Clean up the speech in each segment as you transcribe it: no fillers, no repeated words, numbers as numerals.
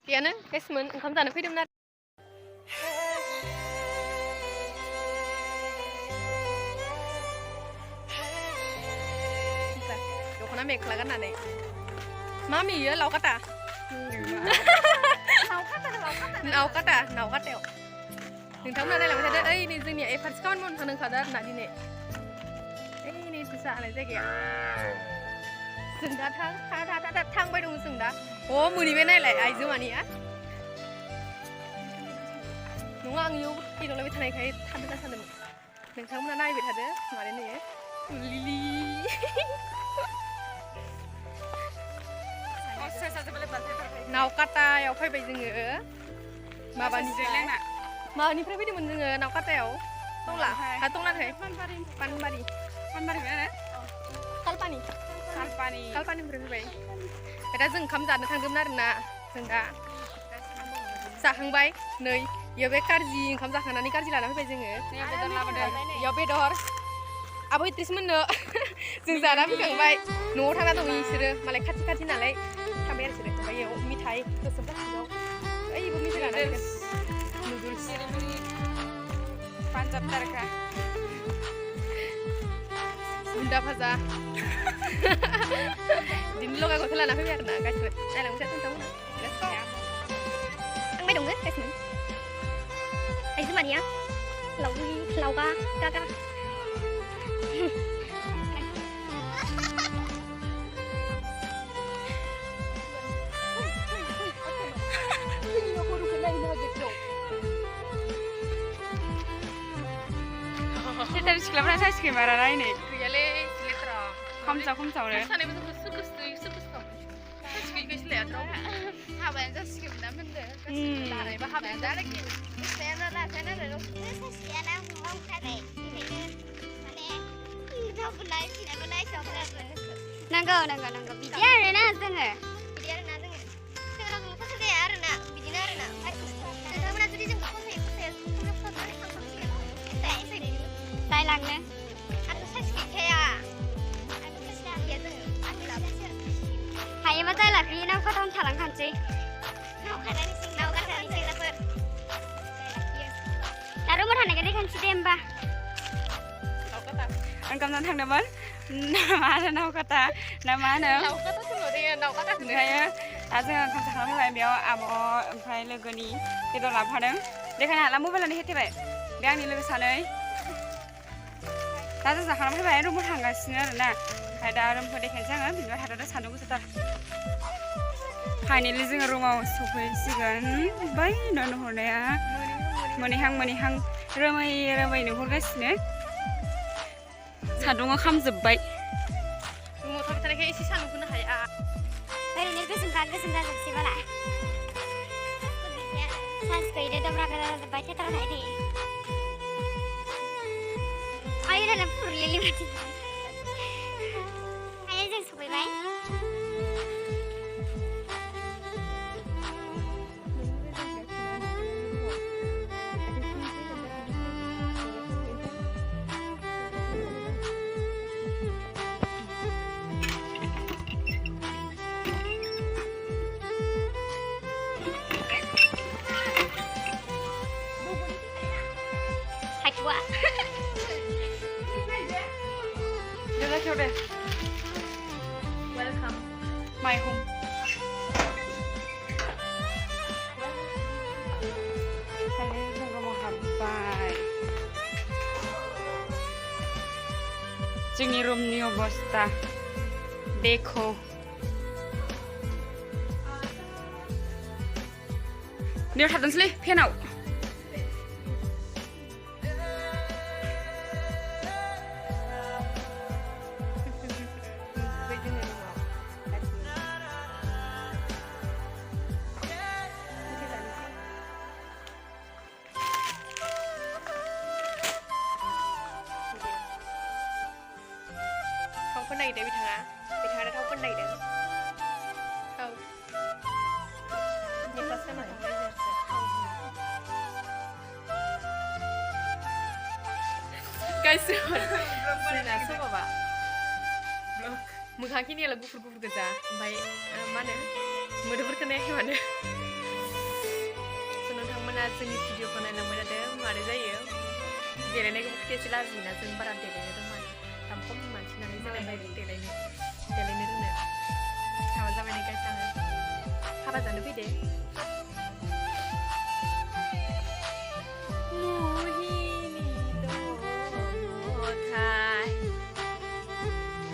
बेयानो गाइसमोन ओंखाम जानो फैदोंमोन आरो दख'ना मेख्ला गाननानै मा मियो लावकाटा नावकाटायाव नोंथांमोना नायलांबाय थादो ओइ नै जोंनिया एफार्स खामानि मावनो थांनो ओंखारदों आरोना दिनै ओइ नै जानाय जायगाया जों दा थांबाय दङ जों दा मोनहैबाय नायलाय आइजो मानिया नङा आं इयाव एदावलायबाय थानायखाय थादों सानदोंमोन नोंथांमोना नायबाय थादो माने नुयो लिलि नावकाटायाव फैबाय जोङो माबानिफ्राय फैदोंमोन जोङो नावकाटायाव टंला टंलानिफ्राय पानबारि कालपानिफ्राय फैबाय दा जों ओंखाम जानो थांदोंमोन आरोना जों दा जाखांबाय नै इयाव बे कारजि ओंखाम जाखांनानै कारजि लाना फैबाय जोङो इयाव बेदर आब' इट्रिस मोननो जों जाना फैखांबाय न'आव थांना दङ इसोरो मालाय खाथि नालाय थांबाय आरो इसोरो ओमफ्राय इयाव मिथाइ गोसोम प्लास्टिकआव ओइबो मिथाइ लाना फैगोन नुदोल्स पान्जाब तारका बुन्दा भाजा बिदिनो लगाय गथाय लाना फैबाय आरोना गासिबो नायलांबाय नोंथांमोना थांबाय दङ गासिबो आइजो मानिया लावगा गागा Kita sekolah saya sekolah mana ini? गैयालै लेथ्रा खमसावनो सानैबो जोंखौ सोरखौसो सानसेखौ गैसो लायाथ' हाबायानो जासिगोन ना मोनदो गासिबो लानायबा हाबायानो जालायगोन गोसोआनो लाजानो आरो सासेयानो मावखानाय Nanggo bidi arena जोङो सेंग्राजों फसं जाया आरोना बिदिनो आरोना नोंथांमोना जुदि जों जायलांनो आंथ' साइस गैखाया हायोबा जायलाखै नावकाटायावनो थालांखानोसै दा रुमाव थानायखौ देखानोसै दे होमबा ओंखाम जानो थांदोंमोन मा होनो नावकाटा ना मा होनो ओमफ्राय दा जोङो ओंखाम जाखांना फैबाय बेयाव आब' ओमफ्राय लोगोनि बेदर लाबोफादों देखायनो हाला मबाइलानो हेथेबाय बे आंनि लोगो सानै दा जों जाखांना फैबाय रुमाव थांगासिनो आरोना ओमफ्राय दा रुमखौ देखायनोसै आङो बिनिफ्राय हाथाव सान्दुं गोसाथार फाइनेलि जोङो रुमाव सफैसिगोन बै न' नुहुरनाया मोनहैहां रोमै नुहुरगासिनो सान्दुङा खामजोब्बाय रुमाव थाबाय थानायखाय एसे सान्दुंखौनो हाया ओरैनो गोसोम जाजोबसै बाला सानसेखौ इदो दब्रागा जाजोब्बाय थेथाराव थायो थायो आयो दाना फुरलिलि बादि आयो जों सफैबाय Welcome my home जों रुमाव हाबबाय जोंनि रुमनि अबस्था देखो बेयाव थादोंसैलै फेनाव थाव फोननायदो बिथाङा थाव फोननायदो थाव नेक्लास गानना थांबाय गाइस जोंना सबाबा मोखांखिनियालाय गुफुर गोजा ओमफ्राय मा होनो मोदोमफोरखौ नायाखै मानो जोंनि भिडिअखौ नायलांबाय थादों मारै जायो देलायनायखौ एसे लाजियोना जों बारा देलायनो रोङा दाम खम मानसि नालाय जों देलायनो रोंनो हाबा जाबाय नै गाइस आङो हाबा जानो फैदो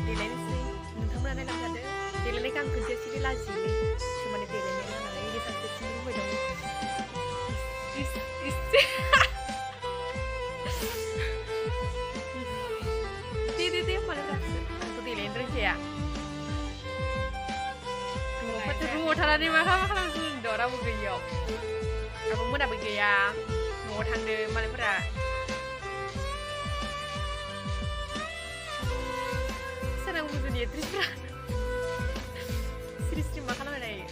देलायनोसै नोंथांमोना नायलांबाय थादों देलायनायखौ आं खनसे एसे लाजियोलै माने देलायनो रोङा नालाय इदि सानसे सिं लुबैदों दे मालाय आंथ' देलायनो रोंखाया न'आव थानानै मा खालामदों रावबो गैयियाव आब'मोनाबो गैया न'आव थांदों मालायफोरा सोरां बुजुनि एक्ट्रिसफ्रा सिरि सिरि मा खालामनो नायो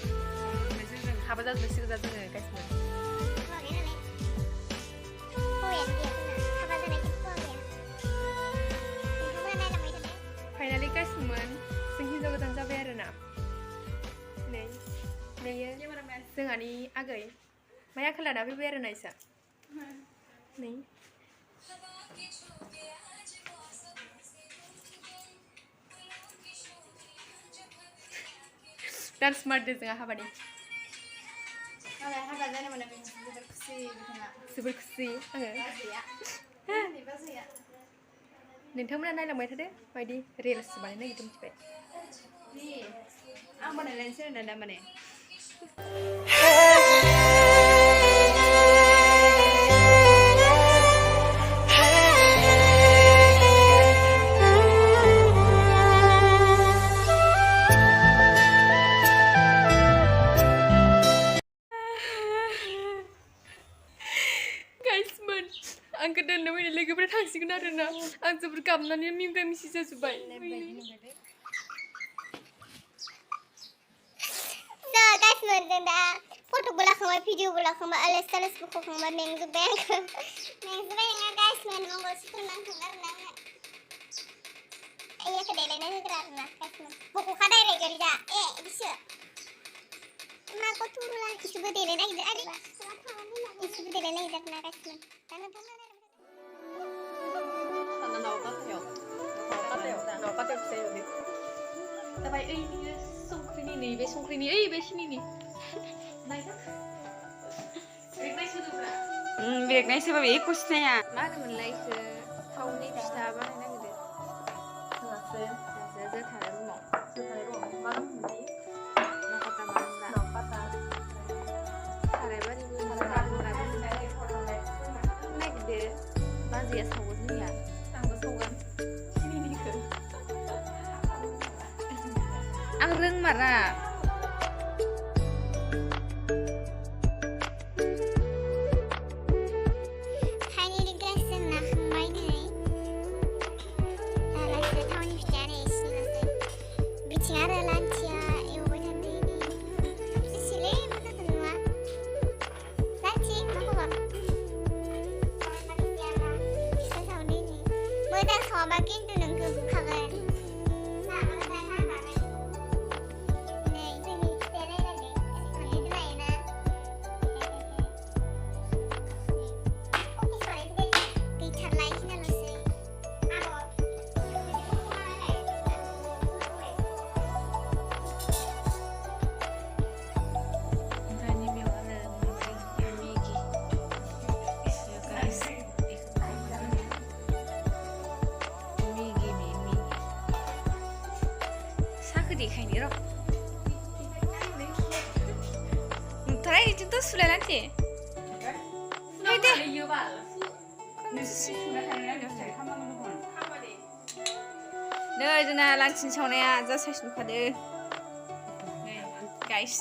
जों हाबा जाजोबसिगोन जोङो गासिबो फाइनालि गासिमोन जों हिन्जाव गोदान जाबाय आरोना नैयो जोंहानि आगै माया खोलाना फैबाय आरोना इसा नै डान्स मारदो जोंहा हाबानि हाबा जानो मोननानै जोबोर खुसि बिथाङा जोबोर खुसि आङो नोंथांमोना नायलांबाय थादो बायदि रिल्स बानायनो नागिरदों मिथिबाय आं बानायलायनोसै आरोना दा माने आंखौ दोननो फैनाय लोगोफोरा थांसिगोन आरोना आं जोबोर गाबनानै मिमरा मिसि जाजोब्बाय गाइसमोन दा फट'बो लाखांबाय भिडिअबो लाखांबाय आलेस थालेसबो खाखांबाय मेंजोब्बाय आंखौ नङा गाइसमोन मंगलसिफोर नांखांबाय आरोना आङो आइयाखौ देलायना होग्रा आरोना गाइसमोन बख'खा डाइरेक्ट ओरै दा बिसो मा गथ'रुला इसोरबो देलायनो नागिरदों आरो इसोरबो देलायनो नागिरदों आरोना गाइसमोन दा नोंथांमोना नावकातायाव फिसा एवदो जाबाय ओइ नोङो संख्रिनि नैबे संख्रिनि ओइ बे सिनिनि नायदो बेगनायसोबाबो एख' सिनाया मा होनोमोनलाय इखो थावनि फिथा बानायनो नागिरदो जोंहासो थानाय रुमाव मा होनोमोनलाय नावकाता मा होनब्ला नावकाता सारायबारिबो नागिरदो बाजैया सावगोन जोंनिया आंबो सावगोन सिनिनिखौ आं रोंमारा Makin tu nunggu kawan. देखायनो र' नोंथाङा इदिथ' सुलायलानोसै नै दे नै जोंना लान्चनि सावनाया जा साइस नुखादो नै गाइस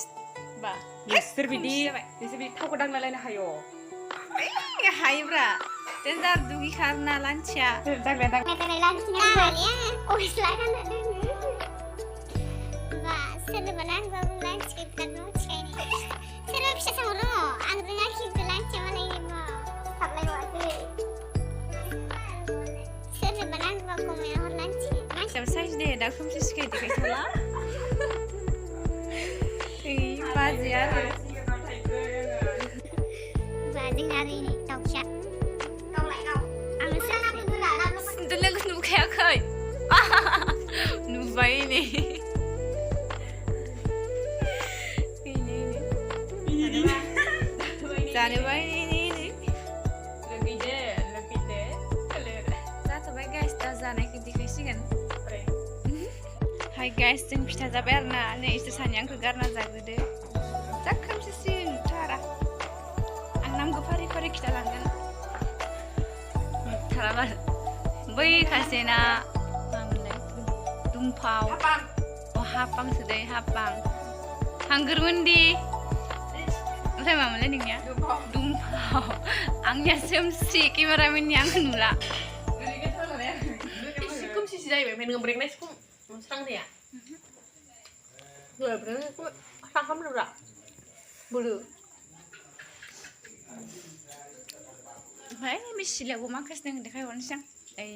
बा बिसोर बिदि थावखौ दांलायलायनो हायो हायोब्रा देन्जार दुगैखाना लान्चिया Sono banana baru lunch kita lunch ini. Sono bisa sama lo. Anggur kita lunch mana ini mau? Sampai waktu. Sono banana baru kau mau lunch. Macam size deh, dah kamu sih kayak gitu lah. Ih, baziar. Baziar hari ini tahu siap kau lah kau anu sana pun dulu lah Dulu aku nukayakai. Nubai ini. Sana ba ini. Lebih deh. Satu baik guys, dah sana kita kasihan. Hai guys, जों फिथा जाबाय आरोना नै इसोर सानैया आंखौ गारना जाग्रोदो जा खोमसिसिन थारा आं नामखौ फारि फारि खिथालांगोन थाराबा बै खासेना मामोनलाय दुमफाव हापांसो दै हापां हांगोरमोनदि ओमफ्राय मामोनलाय नोंनिया दुमफाव आंनिया सोमसि केमेरामेननि आंखौ नुला खोमसिसो जाहैबाय ओमफ्राय नोङो ब्रेकनाय सिखौ स्रांनाया ब्रेकनायखौ स्रां खालामनोब्रा बोरो ओमफ्राय बे सिलायावबो माखासे दङ देखायहरनोसै आं ओइ